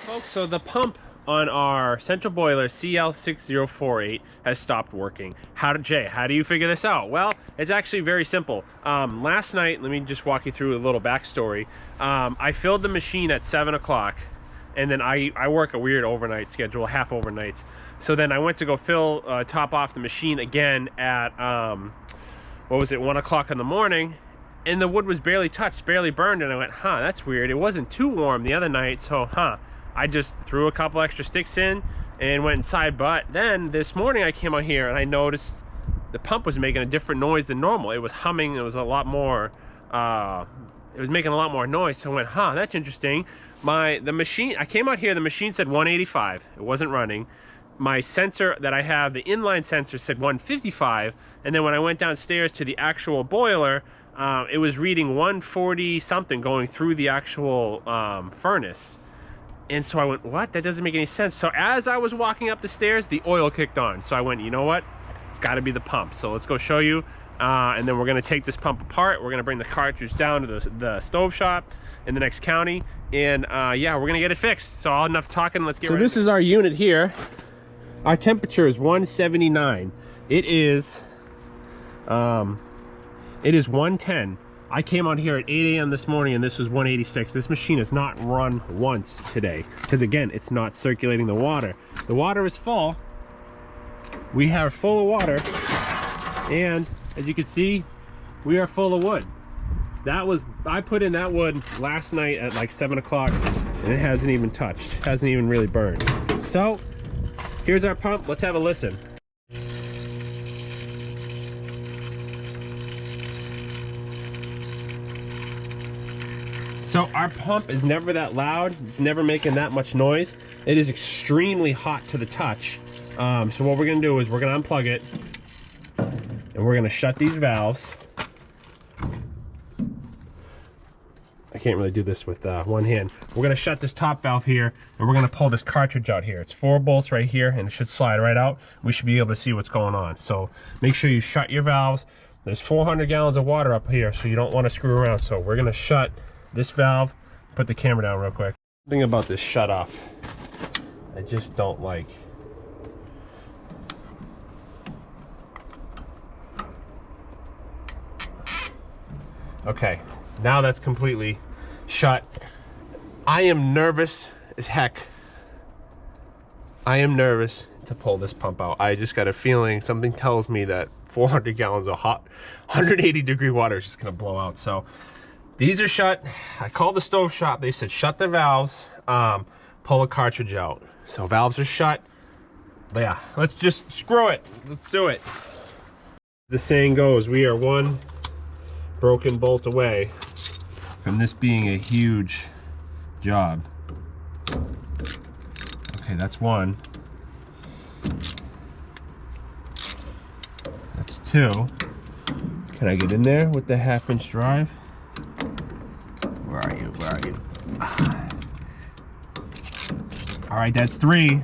Folks, so the pump on our central boiler CL6048 has stopped working. How do you figure this out? Well, it's actually very simple. Last night, let me just walk you through a little backstory. I filled the machine at 7 o'clock, and then I work a weird overnight schedule, half overnights. So then I went to go top off the machine again at, 1 o'clock in the morning, and the wood was barely touched, barely burned, and I went, that's weird. It wasn't too warm the other night, so I just threw a couple extra sticks in and went inside. But then this morning I came out here and I noticed the pump was making a different noise than normal. It was humming. It was a lot more, it was making a lot more noise. So I went, that's interesting. The machine, I came out here, the machine said 185. It wasn't running. My sensor that I have, the inline sensor, said 155. And then when I went downstairs to the actual boiler, it was reading 140 something going through the actual furnace. And so I went, what? That doesn't make any sense. So as I was walking up the stairs, the oil kicked on. So I went, you know what? It's got to be the pump. So let's go show you. And then we're going to take this pump apart. We're going to bring the cartridge down to the stove shop in the next county. And yeah, we're going to get it fixed. So enough talking. Let's get ready. So this is our unit here. Our temperature is 179. It is 110. I came out here at 8 a.m. this morning and this was 186. This machine has not run once today because, again, it's not circulating the water. The water is full. We are full of water, and as you can see, we are full of wood. I put in that wood last night at like 7 o'clock and it hasn't even touched, hasn't even really burned. So here's our pump. Let's have a listen. So our pump is never that loud. It's never making that much noise. It is extremely hot to the touch. So what we're gonna do is we're gonna unplug it and we're gonna shut these valves. I can't really do this with one hand. We're gonna shut this top valve here and we're gonna pull this cartridge out here. It's 4 bolts right here and it should slide right out. We should be able to see what's going on. So make sure you shut your valves. There's 400 gallons of water up here, so you don't wanna screw around. So we're gonna shut this valve. Put the camera down real quick. Thing about this shut off, I just don't like. Okay, now that's completely shut. I am nervous as heck. I am nervous to pull this pump out. I just got a feeling, something tells me that 400 gallons of hot 180 degree water is just gonna blow out. So these are shut. I called the stove shop. They said shut the valves, pull a cartridge out. So valves are shut. But yeah, let's just screw it. Let's do it. The saying goes, we are one broken bolt away from this being a huge job. Okay, that's one. That's two. Can I get in there with the 1/2-inch drive? Where are you? Where are you? All right, that's 3.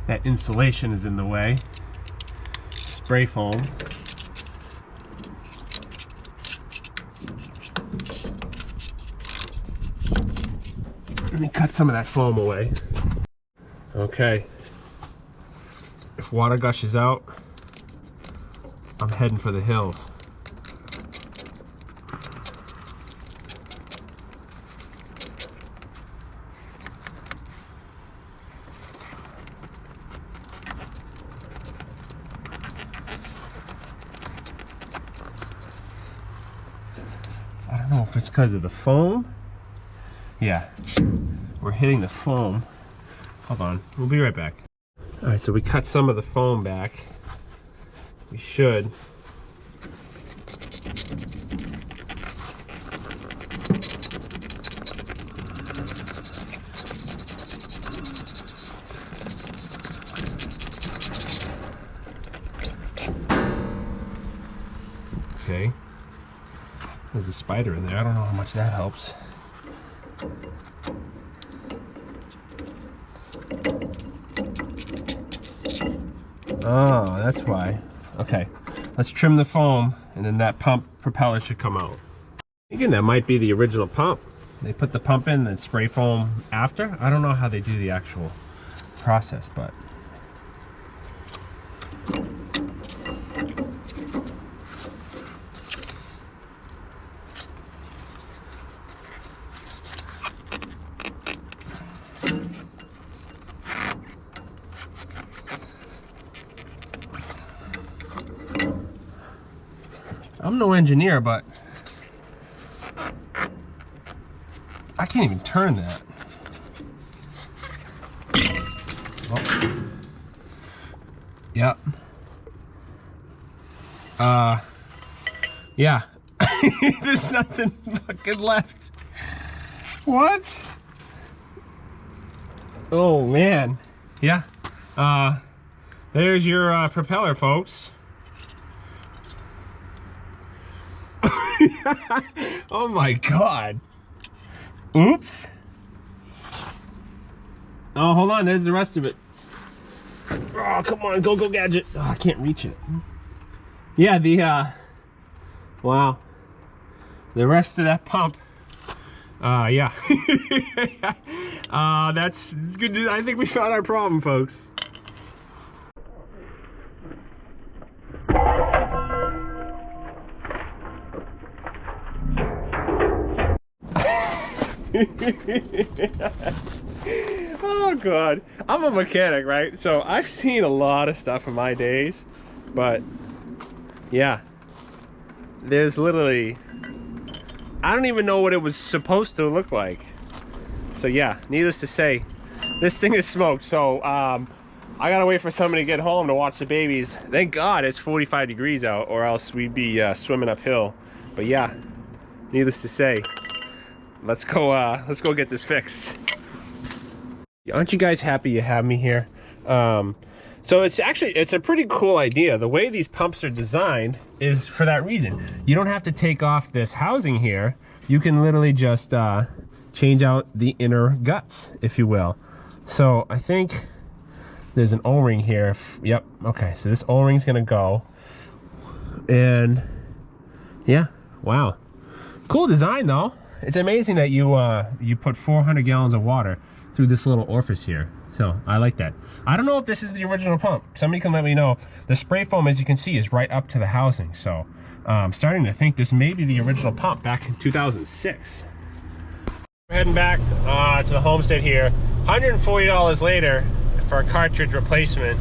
That insulation is in the way. Spray foam. Let me cut some of that foam away. Okay. If water gushes out, I'm heading for the hills. I don't know if it's because of the foam. Yeah, we're hitting the foam. Hold on, we'll be right back. All right, so we cut some of the foam back. We should. Okay. There's a spider in there. I don't know how much that helps. Oh, that's why. Okay, let's trim the foam, and then that pump propeller should come out. Again, that might be the original pump. They put the pump in, then spray foam after. I don't know how they do the actual process, but I'm no engineer, but I can't even turn that. Oh. Yep. Yeah. There's nothing fucking left. What? Oh man. Yeah. There's your propeller, folks. Oh my god. Oops. Oh, hold on, there's the rest of it. Oh, come on, go gadget. Oh, I can't reach it. Yeah, wow. The rest of that pump. Yeah. That's good. I think we found our problem, folks. Oh god, I'm a mechanic, right? So I've seen a lot of stuff in my days, but yeah, there's literally, I don't even know what it was supposed to look like. So yeah, needless to say, this thing is smoked. So I gotta wait for somebody to get home to watch the babies. Thank god it's 45 degrees out, or else we'd be swimming uphill. But yeah, needless to say, let's go get this fixed. Aren't you guys happy you have me here? So it's a pretty cool idea. The way these pumps are designed is for that reason. You don't have to take off this housing here. You can literally just change out the inner guts, if you will. So I think there's an O-ring here. Yep, okay, so this O-ring's gonna go. And yeah, wow. Cool design though. It's amazing that you put 400 gallons of water through this little orifice here. So I like that. I don't know if this is the original pump. Somebody can let me know. The spray foam, as you can see, is right up to the housing. So I'm starting to think this may be the original pump back in 2006. We're heading back to the Homestead here. $140 later for a cartridge replacement.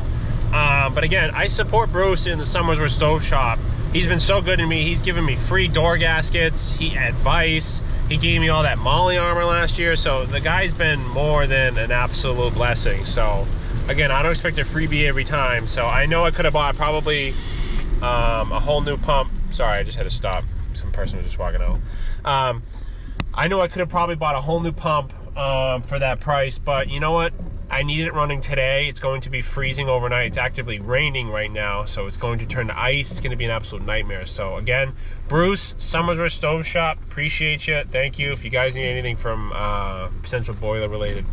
But again, I support Bruce in the Somersworth Stove Shop. He's been so good to me. He's given me free door gaskets, advice. He gave me all that Molly armor last year, so the guy's been more than an absolute blessing. So again, I don't expect a freebie every time. So I know I could have bought probably a whole new pump. Sorry, I just had to stop. Some person was just walking out. I know I could have probably bought a whole new pump for that price, but you know what? I need it running today. It's going to be freezing overnight. It's actively raining right now, so it's going to turn to ice. It's going to be an absolute nightmare. So again, Bruce, Somersworth Stove Shop, appreciate you. Thank you. If you guys need anything from Central Boiler related,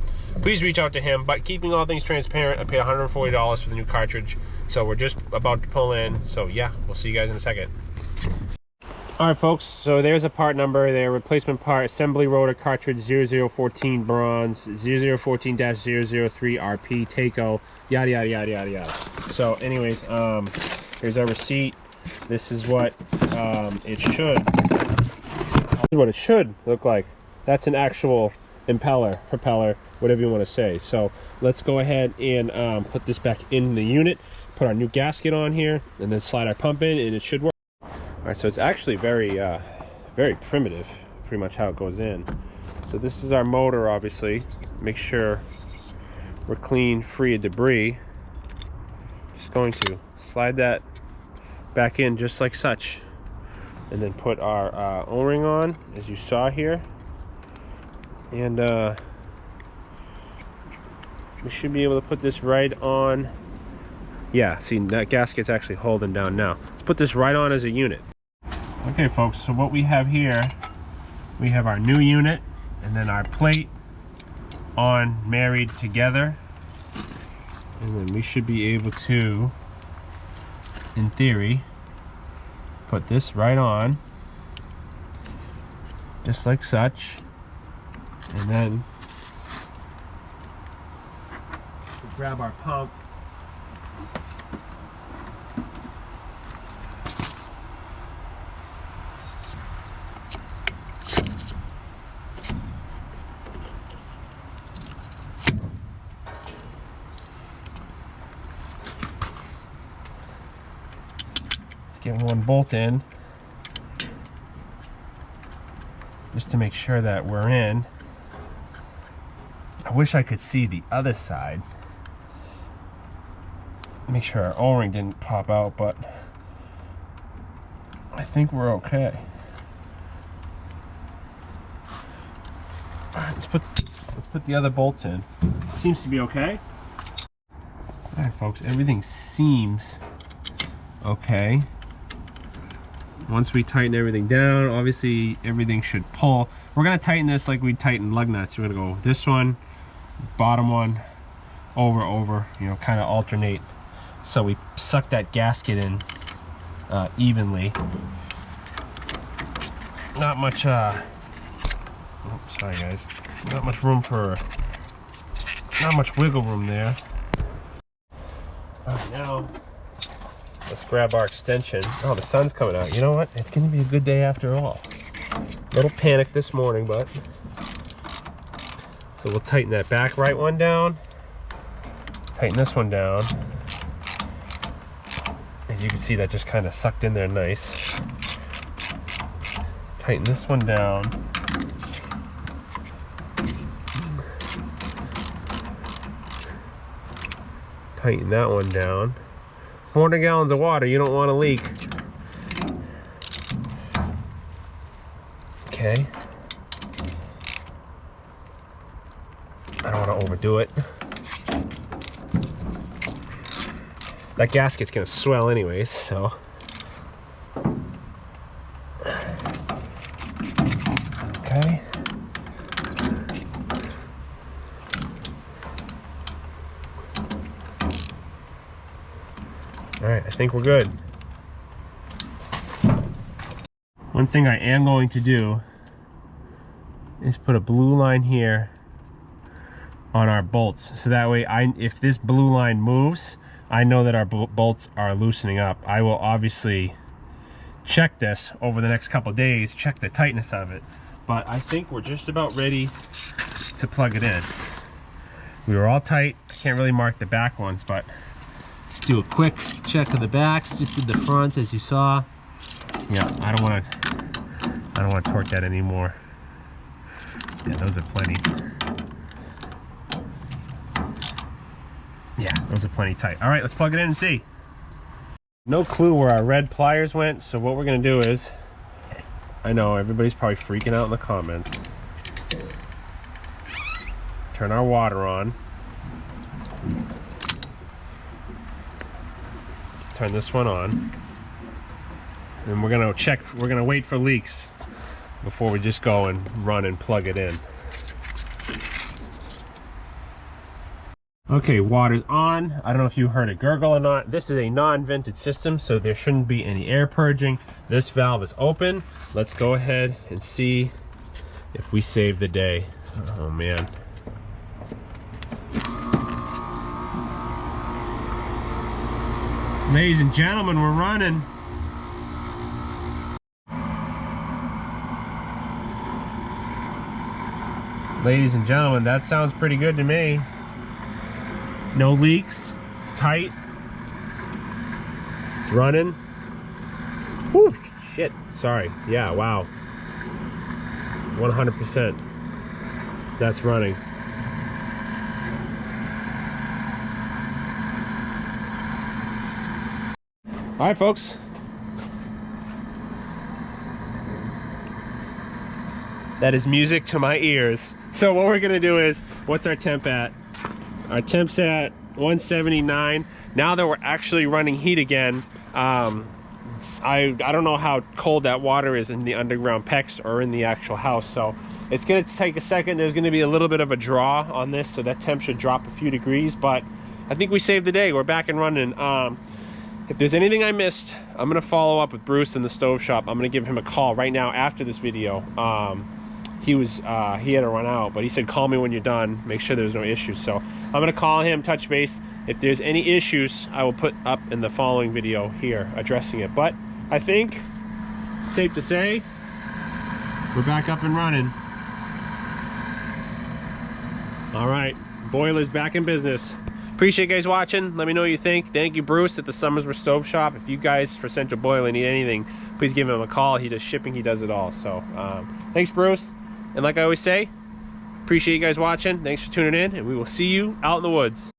please reach out to him. But keeping all things transparent, I paid $140 for the new cartridge. So we're just about to pull in. So yeah, we'll see you guys in a second. All right, folks, so there's a part number there. Replacement part, assembly rotor cartridge 0014 bronze, 0014-003 RP, Takeo, yada, yada, yada, yada, yada. So anyways, here's our receipt. This is what it should look like. That's an actual impeller, propeller, whatever you want to say. So let's go ahead and put this back in the unit, put our new gasket on here, and then slide our pump in, and it should work. All right, so it's actually very primitive, pretty much how it goes in. So this is our motor, obviously. Make sure we're clean, free of debris. Just going to slide that back in just like such, and then put our O-ring on, as you saw here. And we should be able to put this right on. Yeah, see, that gasket's actually holding down now. Let's put this right on as a unit. Okay, folks, so what we have here, we have our new unit and then our plate on married together, and then we should be able to in theory, put this right on, just like such, and then we grab our pump. Get one bolt in just to make sure that we're in. I wish I could see the other side, make sure our O-ring didn't pop out, but I think we're okay. All right, let's put the other bolts in. Seems to be okay. All right, folks, everything seems okay. Once we tighten everything down, obviously everything should pull. We're gonna tighten this like we tighten lug nuts. We're gonna go this one, bottom one, over, you know, kind of alternate. So we suck that gasket in evenly. Not much, sorry guys. Not much room for, not much wiggle room there. All right, now, let's grab our extension. Oh, the sun's coming out. You know what? It's gonna be a good day after all. A little panic this morning, but. So we'll tighten that back right one down. Tighten this one down. As you can see, that just kind of sucked in there nice. Tighten this one down. Tighten that one down. 400 gallons of water, you don't want to leak. Okay. I don't want to overdo it. That gasket's going to swell anyways, so. Okay. All right, I think we're good. One thing I am going to do is put a blue line here on our bolts. So that way, if this blue line moves, I know that our bolts are loosening up. I will obviously check this over the next couple days, check the tightness of it. But I think we're just about ready to plug it in. We were all tight. I can't really mark the back ones, but just do a quick check of the backs, just did the fronts as you saw. Yeah, I don't want to torque that anymore. Yeah, those are plenty. Yeah, those are plenty tight. All right, let's plug it in and see. No clue where our red pliers went, so what we're gonna do is, I know everybody's probably freaking out in the comments. Turn our water on. Turn this one on. And we're gonna check, we're gonna wait for leaks before we just go and run and plug it in. Okay, water's on. I don't know if you heard it gurgle or not. This is a non-vented system, so there shouldn't be any air purging. This valve is open. Let's go ahead and see if we save the day. Oh man. Ladies and gentlemen, we're running. Ladies and gentlemen, that sounds pretty good to me. No leaks, it's tight, it's running. Whew, shit, sorry, yeah, wow. 100%, that's running. All right, folks. That is music to my ears. So what we're gonna do is, what's our temp at? Our temp's at 179. Now that we're actually running heat again, I don't know how cold that water is in the underground PEX or in the actual house, so it's gonna take a second. There's gonna be a little bit of a draw on this, so that temp should drop a few degrees, but I think we saved the day. We're back and running. If there's anything I missed, I'm gonna follow up with Bruce in the stove shop. I'm gonna give him a call right now after this video. He had to run out, but he said call me when you're done, make sure there's no issues. So I'm gonna call him, touch base. If there's any issues, I will put up in the following video here addressing it. But I think it's safe to say we're back up and running. All right, boiler's back in business. Appreciate you guys watching. Let me know what you think. Thank you, Bruce, at the Summersworth Stove Shop. If you guys for Central Boiler need anything, please give him a call. He does shipping, he does it all. So thanks, Bruce. And like I always say, appreciate you guys watching. Thanks for tuning in, and we will see you out in the woods.